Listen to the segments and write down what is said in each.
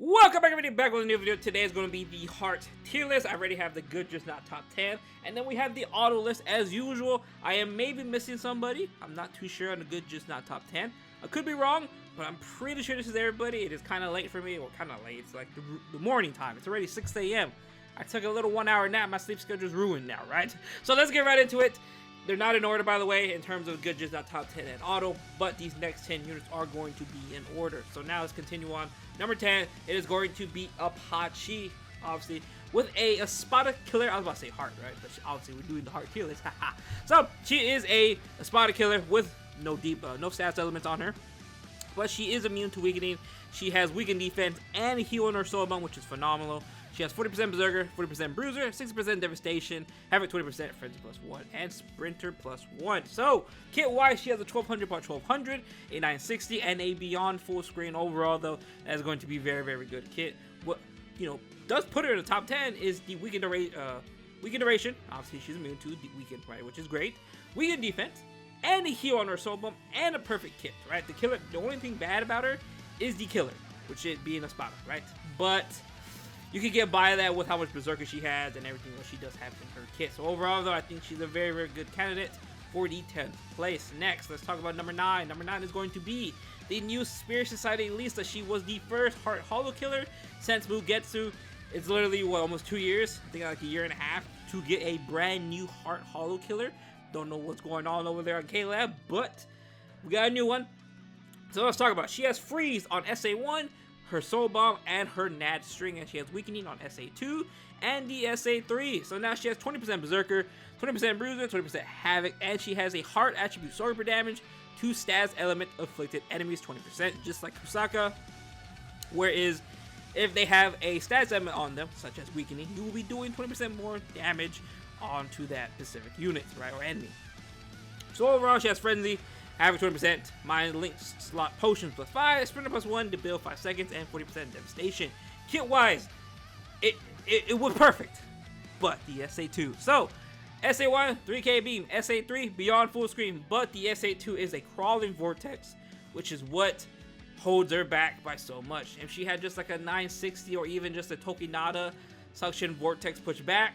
Welcome back everybody, back with a new video. Today is going to be the Heart tier list. I already have the good, just not top 10. And then we have the auto list as usual. I am maybe missing somebody. I'm not too sure on the good, just not top 10. I could be wrong, but I'm pretty sure this is everybody. It is kind of late for me. Well, kind of late. It's like the morning time. It's already 6 a.m. I took a little 1 hour nap. My sleep schedule's ruined now, right? So let's get right into it. They're not in order, by the way, in terms of good, just not top 10 and auto, but these next 10 units are going to be in order. So now let's continue on. Number 10, it is going to be Apache, obviously, with a Espada killer. I was about to say heart, right? But obviously, we're doing the heart tier list. So she is a Espada killer with no stats elements on her, but she is immune to weakening. She has weakened defense and heal on her soul bone, which is phenomenal. She has 40% Berserker, 40% Bruiser, 60% Devastation, Havoc 20%, Frenzy +1, and Sprinter +1. So, kit-wise, she has a 1200 by 1200, a 960, and a Beyond Full Screen. Overall, though, that is going to be very, very good kit. What, does put her in the top 10 is the weakened duration. Obviously, she's immune to the weakened, right, which is great. Weakened defense, and a heal on her soul bump, and a perfect kit, right? The killer, the only thing bad about her is the killer, which it being a Espada, right? But you can get by that with how much Berserker she has and everything else she does have in her kit. So overall, though, I think she's a very, very good candidate for the 10th place. Next, let's talk about number 9. Number 9 is going to be the new Spirit Society Lisa. She was the first Heart Hollow killer since Mugetsu. It's literally, what, almost 2 years? I think like a year and a half to get a brand new Heart Hollow killer. Don't know what's going on over there on K-Lab, but we got a new one. So let's talk about it. She has Freeze on SA1, her Soul Bomb, and her Nad String, and she has Weakening on SA2 and the SA3. So now she has 20% Berserker, 20% Bruiser, 20% Havoc, and she has a Heart Attribute Super Damage to Stats Element Afflicted Enemies 20%, just like Kusaka. Whereas if they have a Stats Element on them, such as Weakening, you will be doing 20% more damage onto that specific unit, right, or enemy. So overall, she has Frenzy, Havoc 20%, Mind Link Slot Potions +5, Sprinter +1 to build 5 seconds, and 40% Devastation. Kit-wise, it was perfect, but the SA2. So, SA1, 3K Beam, SA3, Beyond Full Screen, but the SA2 is a Crawling Vortex, which is what holds her back by so much. If she had just like a 960 or even just a Tokinada Suction Vortex pushback,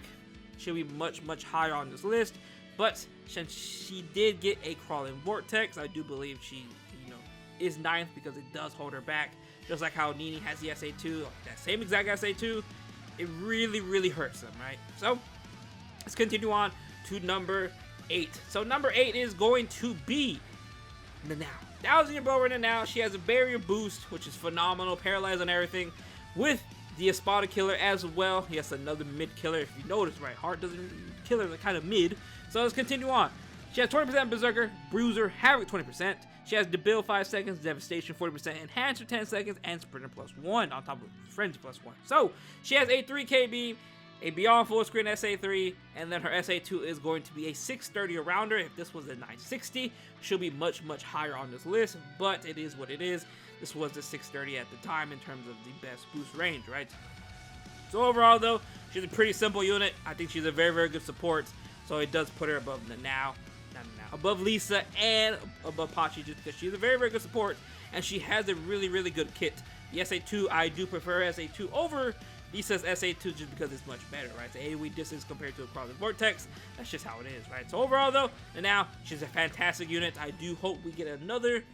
she'll be much, much higher on this list. But since she did get a Crawling Vortex, I do believe she, is 9th because it does hold her back. Just like how Nini has the SA2, that same exact SA2, it really, really hurts them, right? So, let's continue on to number 8. So, number 8 is going to be the Now. 1000 Bow Runner Now. She has a Barrier Boost, which is phenomenal, paralyzed on everything, with the Espada killer as well. Yes, another mid killer. If you notice, right, Heart doesn't kill her, they're kind of mid. So let's continue on. She has 20% Berserker, Bruiser, Havoc 20%. She has Debil 5 seconds, Devastation 40%, Enhancer 10 seconds, and Sprinter +1 on top of Frenzy +1. So she has a 3K Beam, a Beyond Full Screen SA3, and then her SA2 is going to be a 630 around her. If this was a 960, she'll be much, much higher on this list, but it is what it is. This was the 630 at the time in terms of the best boost range, right? So overall, though, she's a pretty simple unit. I think she's a very, very good support. So it does put her above above Lisa and above Apache, just because she's a very, very good support, and she has a really, really good kit. The SA2, I do prefer SA2 over Lisa's SA2 just because it's much better, right? It's a AoE distance compared to a Crawling Vortex. That's just how it is, right? So overall, though, now she's a fantastic unit. I do hope we get another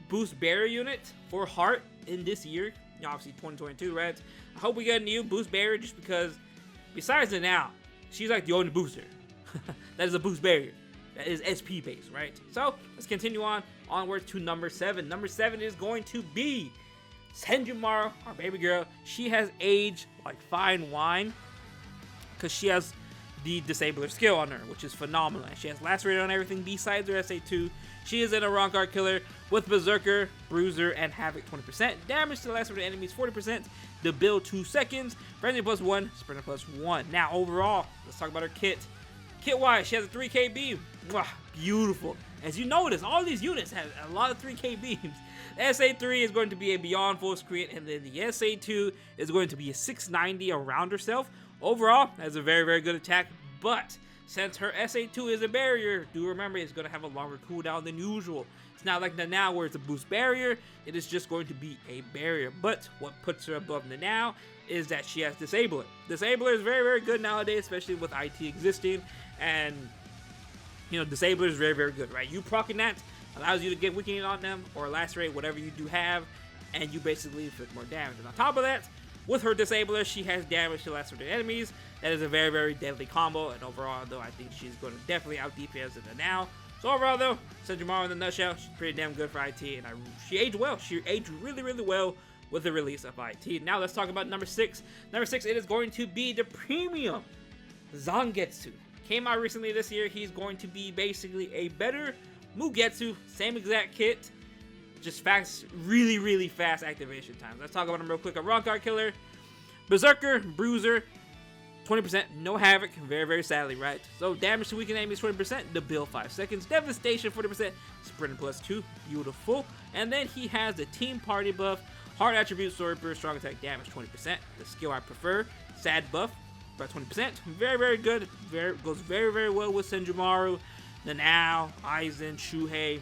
boost barrier unit for Heart in this year. Obviously, 2022, right? I hope we get a new boost barrier just because, besides the Now, she's like the only booster. That is a boost barrier. That is SP based, right? So let's continue onward to number 7. Number 7 is going to be Senjumar, our baby girl. She has aged like fine wine because she has the Disabler skill on her, which is phenomenal. And she has Lacerate on everything besides her SA2. She is an Arankar killer with Berserker, Bruiser, and Havoc 20%. Damage to Lacerated enemies 40%. Debil 2 seconds. Frenzy +1. Sprinter +1. Now overall, let's talk about her kit. Kit-wise, she has a 3K beam. Wow, beautiful. As you notice, all these units have a lot of 3K beams. The SA3 is going to be a Beyond Full Screen, and then the SA2 is going to be a 690 around herself. Overall, that's a very, very good attack, but since her SA2 is a barrier, do remember it's going to have a longer cooldown than usual. It's not like the now where it's a boost barrier, it is just going to be a barrier. But what puts her above the now is that she has Disabler. Disabler is very, very good nowadays, especially with IT existing, and you know, Disabler is very, very good, right? You proccing that allows you to get weakening on them or lacerate, whatever you do have, and you basically inflict more damage. And on top of that, with her Disabler, she has damage to lacerate enemies. That is a very, very deadly combo, and overall, though, I think she's going to definitely out DPS in the now. So overall, though, Senjumar in the nutshell, she's pretty damn good for IT, and she aged well. She aged really, really well with the release of IT. Now let's talk about number 6. Number 6, it is going to be the premium Zangetsu. Came out recently this year. He's going to be basically a better Mugetsu, same exact kit, just fast, really, really fast activation times. Let's talk about him real quick. A rock guard killer, Berserker, Bruiser, 20%, no havoc, very, very sadly, right? So damage to weakened enemies 20%, debil 5 seconds, devastation 40%, sprint +2, beautiful. And then he has the team party buff, hard attribute, sword burst, strong attack damage 20%, the skill I prefer, sad buff, about 20%, very, very good, goes very, very well with Senjumaru, Nanao, Aizen, Shuhei,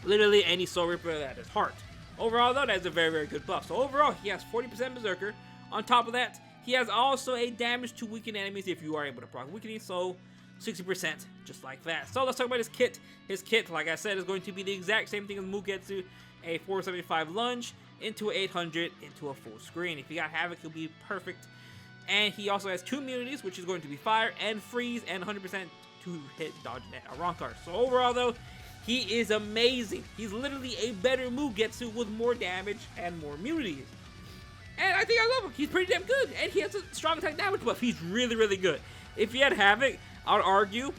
literally any Soul Reaper that is heart. Overall, though, that's a very, very good buff. So overall, he has 40% Berserker. On top of that, he has also a damage to weakened enemies if you are able to proc weakening, so 60%, just like that. So let's talk about his kit. His kit, like I said, is going to be the exact same thing as Mugetsu, a 475 lunge into 800 into a full screen. If you got Havoc, he'll be perfect. And he also has 2 immunities, which is going to be Fire and Freeze, and 100% to hit, dodge, net, a Rankar. So overall, though, he is amazing. He's literally a better Mugetsu with more damage and more immunities. And I think I love him. He's pretty damn good. And he has a strong attack damage buff. He's really, really good. If he had Havoc, I would argue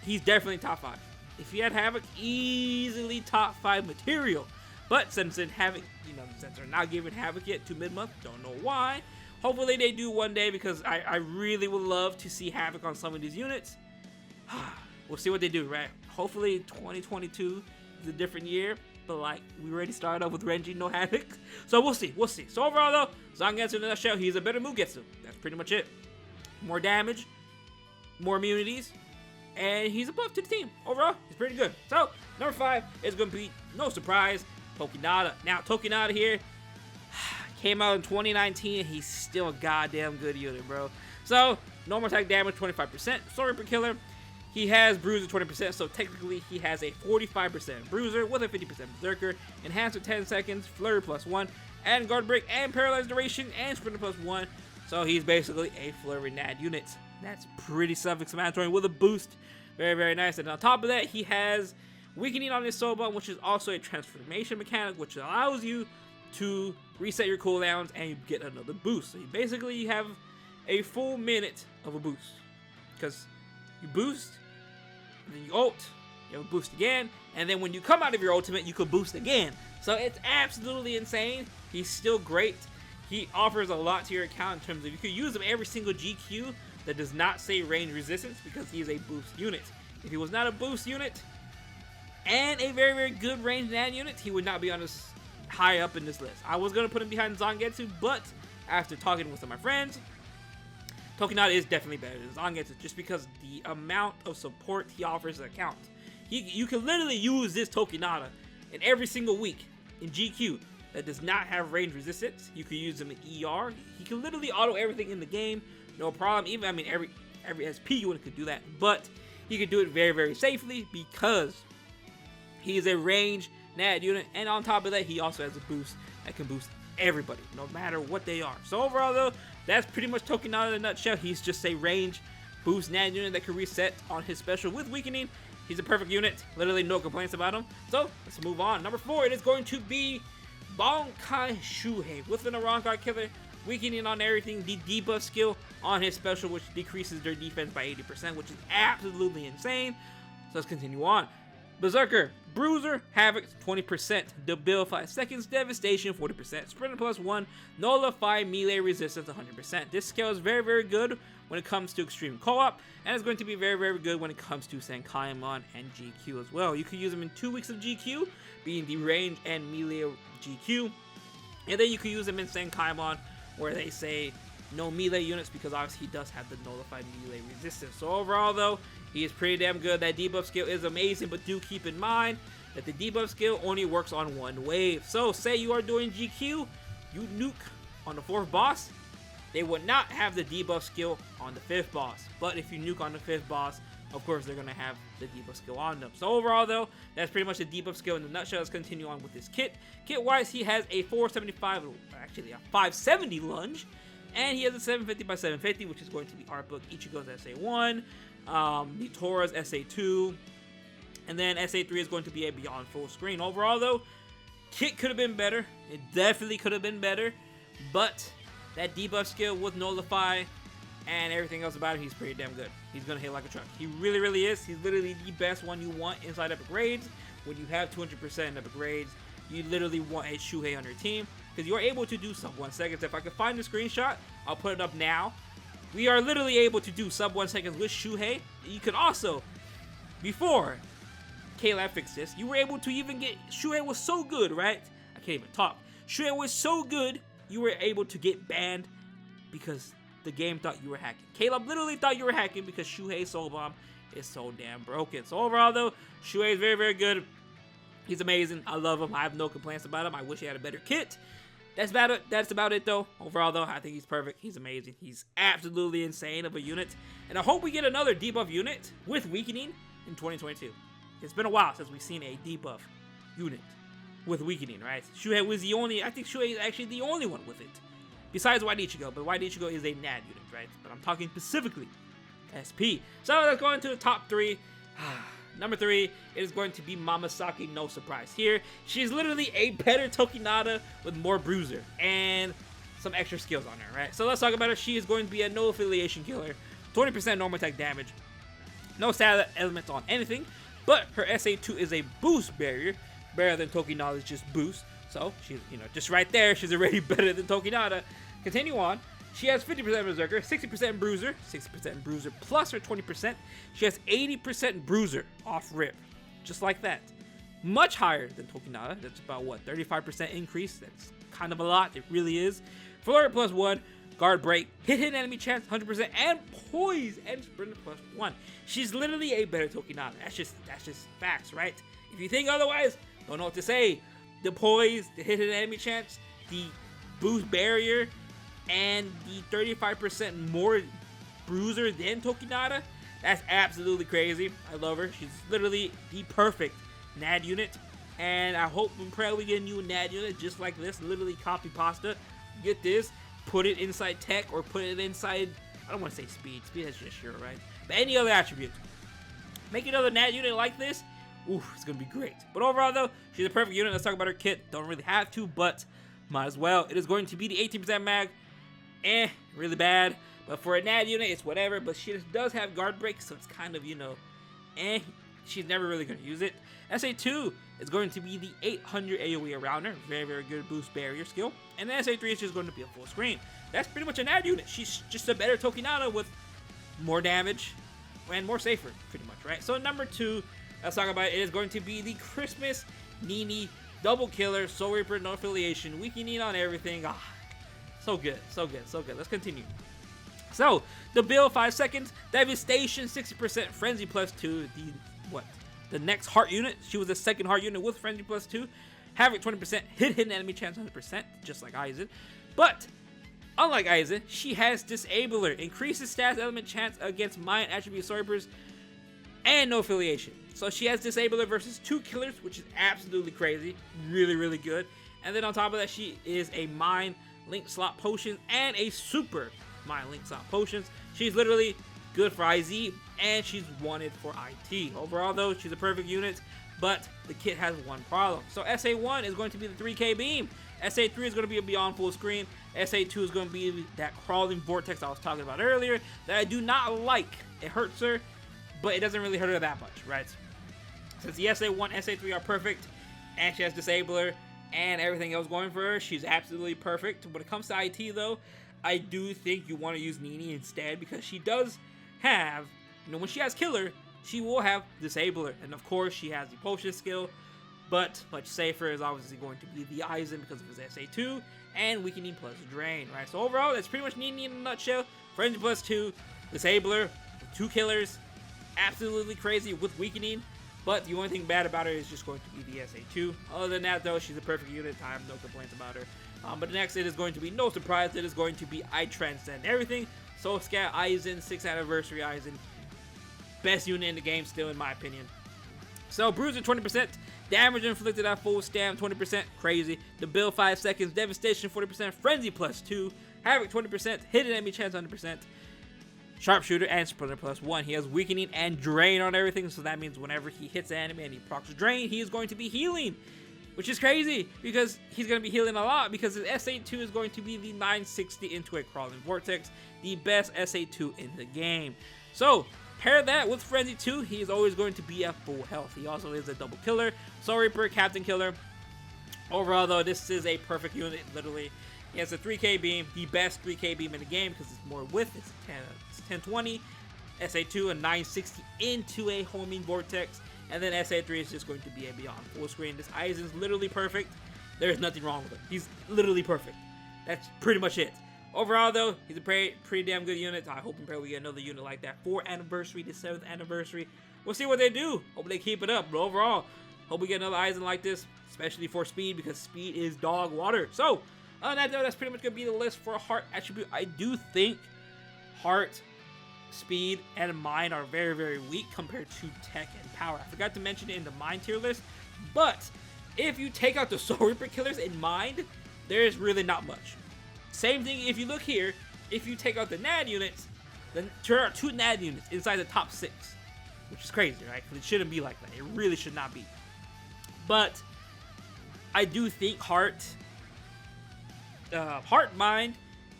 he's definitely top 5. If he had Havoc, easily top 5 material. But since in Havoc, you know, since they're not giving Havoc yet to mid-month, don't know why. Hopefully they do one day, because I really would love to see Havoc on some of these units. We'll see what they do, right? Hopefully 2022 is a different year, but like, we already started off with Renji, no Havoc. So we'll see. So overall, though, Zangetsu in a nutshell, he's a better Mugetsu. That's pretty much it. More damage, more immunities, and he's a buff to the team. Overall, he's pretty good. So number 5 is going to be, no surprise, Tokinada. Now, Tokinada here came out in 2019, and he's still a goddamn good unit, bro. So, normal attack damage, 25%. Soul Reaper killer. He has Bruiser 20%, so technically he has a 45% Bruiser with a 50% Berserker. Enhanced with 10 seconds, Flurry +1, and Guard Break, and Paralyzed Duration, and Sprinter +1. So he's basically a Flurry Nad unit. That's pretty self-explanatory with a boost. Very, very nice. And on top of that, he has Weakening on his Soul Bond, which is also a transformation mechanic, which allows you to reset your cooldowns and you get another boost. So you have a full minute of a boost, because you boost, and then you ult, you have a boost again, and then when you come out of your ultimate, you could boost again. So it's absolutely insane. He's still great. He offers a lot to your account in terms of you could use him every single GQ that does not say range resistance, because he is a boost unit. If he was not a boost unit and a very, very good range Nad unit, he would not be on this high up in this list. I was going to put him behind Zangetsu, but after talking with some of my friends, Tokinada is definitely better than Zangetsu, just because the amount of support he offers the account. You can literally use this Tokinada in every single week in GQ that does not have range resistance. You can use him in ER. He can literally auto everything in the game, no problem. Even, I mean, every SP unit could do that, but he could do it very, very safely because he is a range Nad unit, and on top of that, he also has a boost that can boost everybody, no matter what they are. So overall, though, that's pretty much Tokinada in a nutshell. He's just a range boost Nad unit that can reset on his special with weakening. He's a perfect unit. Literally no complaints about him. So let's move on. Number 4, it is going to be Bankai Shuhei with an Rankar killer, weakening on everything. The debuff skill on his special, which decreases their defense by 80%, which is absolutely insane. So let's continue on. Berserker, Bruiser, Havoc 20%, debil 5 seconds, Devastation 40%, Sprinter +1, Nullify melee resistance 100%. This skill is very, very good when it comes to extreme co-op, and it's going to be very, very good when it comes to Senkaimon and GQ as well. You can use them in 2 weeks of GQ, being the range and melee GQ, and then you can use them in Senkaimon, where they say, no melee units because obviously he does have the nullified melee resistance. So overall though, he is pretty damn good. That debuff skill is amazing, but do keep in mind that the debuff skill only works on one wave. So say you are doing GQ, you nuke on the 4th boss, they would not have the debuff skill on the 5th boss. But if you nuke on the 5th boss, of course they're going to have the debuff skill on them. So overall though, that's pretty much the debuff skill in a nutshell. Let's continue on with this kit. Kit wise, he has a 475, actually a 570 lunge, and he has a 750 by 750, which is going to be art book Ichigo's SA1, Nitora's SA2, and then SA3 is going to be a beyond full screen. Overall though, kit could have been better. It definitely could have been better, but that debuff skill with nullify and everything else about it, he's pretty damn good. He's gonna hit like a truck. He really, really is. He's literally the best one you want inside epic raids. When you have 200% in epic raids, you literally want a Shuhei on your team because you're able to do sub 1 seconds. If I can find the screenshot, I'll put it up now. We are literally able to do sub 1 seconds with Shuhei. You can also, before K-Lab fixed this, you were able to even get, Shuhei was so good, right? I can't even talk. Shuhei was so good, you were able to get banned because the game thought you were hacking. Caleb literally thought you were hacking because Shuhei Soul Bomb is so damn broken. So overall though, Shuhei is very, very good. He's amazing. I love him. I have no complaints about him. I wish he had a better kit. That's about it though. Overall though, I think he's perfect. He's amazing. He's absolutely insane of a unit. And I hope we get another debuff unit with weakening in 2022. It's been a while since we've seen a debuff unit with weakening, right? Shuhei was the only, I think Shuhei is actually the only one with it. Besides White Ichigo, but White Ichigo is a NAD unit, right? But I'm talking specifically SP. So let's go into the top 3. Number 3 is going to be Mamasaki, no surprise here. She's literally a better Tokinata with more bruiser and some extra skills on her, right? So let's talk about her. She is going to be a no affiliation killer, 20% normal attack damage, no stat elements on anything, but her SA2 is a boost barrier, better than Tokinata's just boost. So she's, just right there, she's already better than Tokinata. Continue on. She has 50% Berserker, 60% Bruiser, 60% Bruiser plus her 20%. She has 80% Bruiser off rip, just like that. Much higher than Tokinata. That's about, what, 35% increase? That's kind of a lot. It really is. Flurry plus 1, Guard Break, hit enemy chance 100%, and Poise and Sprinter plus 1. She's literally a better Tokinata. That's just facts, right? If you think otherwise, don't know what to say. The Poise, the hit enemy chance, the boost barrier, and the 35% more bruiser than Tokinata, that's absolutely crazy. I love her. She's literally the perfect NAD unit, and I hope and pray we get a new NAD unit just like this. Literally copy pasta, get this, put it inside tech, or put it inside, I don't want to say speed is just sure, right? But any other attribute. Make another NAD unit like this, oof, it's gonna be great. But overall though, she's a perfect unit. Let's talk about her kit. Don't really have to, but might as well. It is going to be the 18% mag. Really bad. But for a NAD unit, it's whatever. But she does have guard break, so it's kind of, she's never really going to use it. SA2 is going to be the 800 AoE around her. Very, very good boost barrier skill. And then SA3 is just going to be a full screen. That's pretty much a NAD unit. She's just a better Tokinata with more damage and more safer, pretty much, right? So number 2, let's talk about it. It is going to be the Christmas Nini Double Killer, Soul Reaper, no affiliation, weakening on everything. So good, so good, so good. Let's continue. So, the build, 5 seconds. Devastation, 60% Frenzy plus 2. The next heart unit. She was the second heart unit with Frenzy plus 2. Havoc, 20%. Hidden enemy chance, 100%. Just like Aizen. But, unlike Aizen, she has Disabler. Increases stats element chance against Mind attribute swipers. And no affiliation. So, she has Disabler versus 2 killers, which is absolutely crazy. Really, really good. And then on top of that, she is a Mind Link Slot Potion and a Super Mind Link Slot Potions. She's literally good for IZ, and she's wanted for IT. Overall, though, she's a perfect unit, but the kit has one problem. So SA1 is going to be the 3K beam. SA3 is going to be a beyond full screen. SA2 is going to be that crawling vortex I was talking about earlier that I do not like. It hurts her, but it doesn't really hurt her that much, right? Since the SA1, SA3 are perfect, and she has Disabler and everything else going for her, she's absolutely perfect. When it comes to IT, though, I do think you want to use Nini instead, because she does have, when she has Killer, she will have Disabler, and of course she has the potion skill, but much safer is obviously going to be the Aizen because of his SA2 and weakening plus drain, right? So overall, that's pretty much Nini in a nutshell. Frenzy plus 2, Disabler, 2 killers, absolutely crazy with weakening, but the only thing bad about her is just going to be the SA2. Other than that, though, she's a perfect unit. I have no complaints about her. But next, it is going to be no surprise. It is going to be I Transcend Everything. So Scat Aizen, 6th anniversary Aizen, best unit in the game still, in my opinion. So Bruiser 20%, damage inflicted at full stam 20%, crazy. The build 5 seconds, devastation 40%, frenzy plus 2, havoc 20%, hidden enemy chance 100%. Sharpshooter and Splinter plus 1. He has weakening and drain on everything, so that means whenever he hits an enemy and he procs drain, he is going to be healing, which is crazy because he's going to be healing a lot because his SA2 is going to be the 960 into a crawling vortex, the best SA2 in the game. So pair that with Frenzy 2, he is always going to be at full health. He also is a double killer, Soul Reaper, Captain Killer. Overall, though, this is a perfect unit, literally. He has a 3K beam, the best 3K beam in the game because it's more width. It's 1020, SA2 a 960 into a homing vortex, and then SA3 is just going to be a beyond full screen. This Aizen's literally perfect. There's nothing wrong with him. He's literally perfect. That's pretty much it. Overall, though, he's a pretty damn good unit. I hope and pray we get another unit like that for anniversary, the 7th anniversary. We'll see what they do. Hope they keep it up. But overall, hope we get another Aizen like this, especially for speed, because speed is dog water. So, other than that, though, that's pretty much going to be the list for heart attribute. I do think heart, speed, and mind are very, very weak compared to tech and power. I forgot to mention it in the mind tier list, but if you take out the Soul Reaper killers in mind, there's really not much. Same thing if you look here, if you take out the NAD units, then there are 2 NAD units inside the top 6, which is crazy, right? Because it shouldn't be like that. It really should not be. But I do think heart, mind,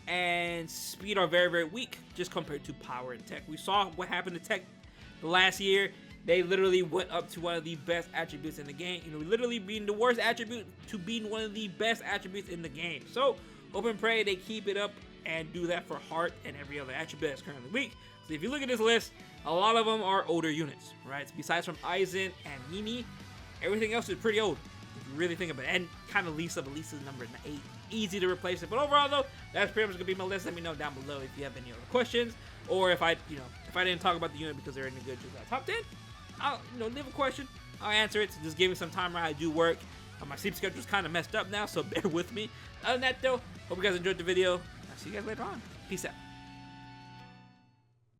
and speed are very, very weak just compared to power and tech. We saw what happened to tech the last year. They literally went up to one of the best attributes in the game. You know, literally being the worst attribute to being one of the best attributes in the game. So hope and pray they keep it up and do that for heart and every other attribute that's currently weak. So if you look at this list, a lot of them are older units, right? Besides from Aizen and Nini, everything else is pretty old if you really think about it. And kind of Lisa, but Lisa's number 8. Easy to replace it. But overall, though, that's pretty much gonna be my list. Let me know down below if you have any other questions, or if I didn't talk about the unit because they're in a good top 10, I'll leave a question. I'll answer it. So just give me some time. I do work. My sleep schedule's kind of messed up now, so bear with me. Other than that, though, hope you guys enjoyed the video. I'll see you guys later on. Peace out.